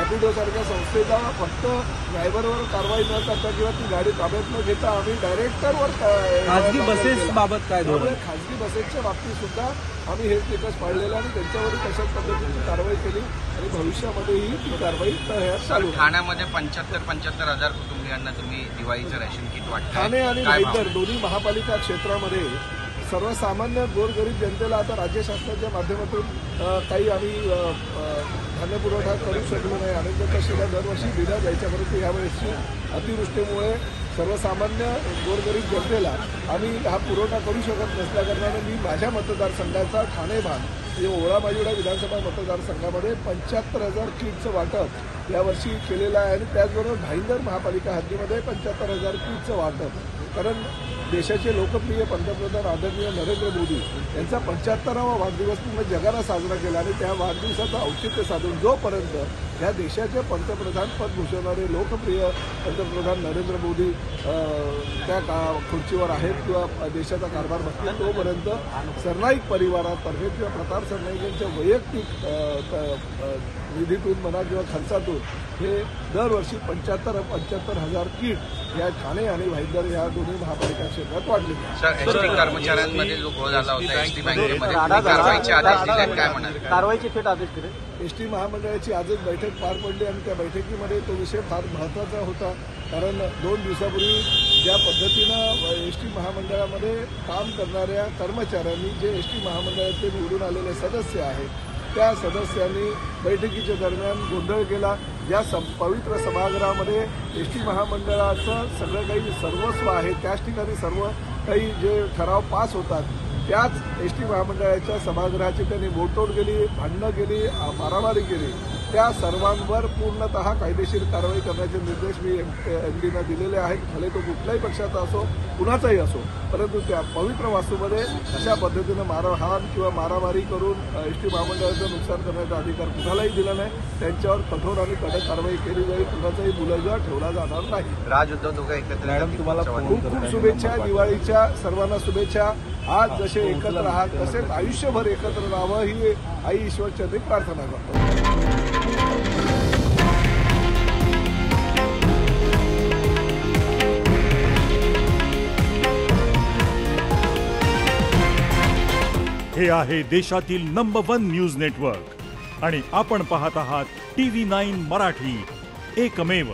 रॅपिडोसारख्या संस्थेचा फक्त ड्रायव्हरवर कारवाई न करता किंवा ती गाडी ताब्यात न घेता आम्ही डायरेक्टरवर खाजगी बसेस बाबत काय धोरण? खाजगी बसेसच्या बाबतीत सुद्धा आम्ही हे निकष पाळलेला आणि त्यांच्यावर तशाच पद्धतीची कारवाई केली आणि भविष्यामध्येही ती कारवाई चालू. ठाण्यामध्ये 75,000 कुटुंबियांना तुम्ही दिवाळीचं रेशन किट वाटतं. ठाणे आणि भाईंदर दोन्ही महापालिका क्षेत्रामध्ये सर्वसामान्य गोरगरीब जनतेला आता राज्य शासनाच्या माध्यमातून काही आम्ही धान्य पुरवठा करू शकलो नाही. अनेक शिला दरवर्षी दिल्या जायच्या, परंतु यावेळेसची अतिवृष्टीमुळे सर्वसामान्य गोरगरीब जनतेला आम्ही हा पुरवठा करू शकत नसल्याकारणाने मी माझ्या मतदारसंघाचा ठाणे भाग म्हणजे ओळा माजिवडा विधानसभा मतदारसंघामध्ये 75,000 किटचं वाटप यावर्षी केलेलं आहे आणि त्याचबरोबर भाईंदर महापालिका हद्दीमध्ये 75,000 किटचं वाटप. कारण देशाचे लोकप्रिय पंतप्रधान आदरणीय नरेंद्र मोदी यांचा 75वा वाढदिवस पूर्ण जगाला साजरा केला आणि त्या वाढदिवसाचं औचित्य साधून जोपर्यंत या देशाचे पंतप्रधान पद भूषवणारे लोकप्रिय पंतप्रधान नरेंद्र मोदी त्या खुर्चीवर आहेत किंवा देशाचा कारभार बघतील तोपर्यंत सरनाईक परिवारातर्फे किंवा प्रताप सरनाईक यांच्या वैयक्तिक निधीतून म्हणा किंवा खर्चातून हे दरवर्षी 75,000 किट या ठाणे आणि भाईंदर या दोन्ही महापालिका क्षेत्रात वाढले. एसटी कर्मचाऱ्यांमध्ये जो घोळ झाला होता एसटी बँकेमध्ये कारवाईचे आदेश दिले, काय म्हणाल? कारवाईचे थेट आदेश दिले. एसटी महामंडळाची आजच बैठक पार पडली आणि त्या बैठकीमध्ये तो विषय फार महत्त्वाचा होता. कारण 2 दिवसापूर्वी ज्या पद्धतीनं एसटी महामंडळामध्ये काम करणाऱ्या कर्मचाऱ्यांनी जे एसटी महामंडळाचे निवडून आलेले सदस्य आहेत त्या सदस्यांनी बैठकीच्या दरम्यान गोंधळ केला. ज्या पवित्र सभागृहामध्ये एसटी महामंडळाचं सगळं काही सर्वस्व आहे त्याच ठिकाणी सर्व काही जे ठराव पास होतात त्याच एसटी महामंडळाच्या सभागृहाची त्यांनी बोडतोड केली, भांडणं केली, मारामारी केली. त्या सर्वांवर पूर्णतः कायदेशीर कारवाई करण्याचे निर्देश मी एमडीना दिलेले आहेत. भले तो कुठल्याही पक्षाचा असो कुणाचाही असो, परंतु त्या पवित्र वास्तूमध्ये अशा पद्धतीनं मारहाण किंवा मारामारी करून एसटी महामंडळाचं नुकसान करण्याचा अधिकार कुणालाही दिला नाही. त्यांच्यावर कठोर आणि कडक कारवाई केली जाईल. कुणाचाही मुलगा ठेवला जाणार नाही. राज उद्धव दोघं एकत्र. मॅडम तुम्हाला खूप खूप शुभेच्छा. दिवाळीच्या सर्वांना शुभेच्छा. आज जसे एकत्र आहात तसेच आयुष्यभर एकत्र राहावं ही आई ईश्वरचरणी प्रार्थना करतो. हे आहे देशातील नंबर 1 न्यूज नेटवर्क आणि आपण पाहत आहात TV9 मराठी, एकमेव.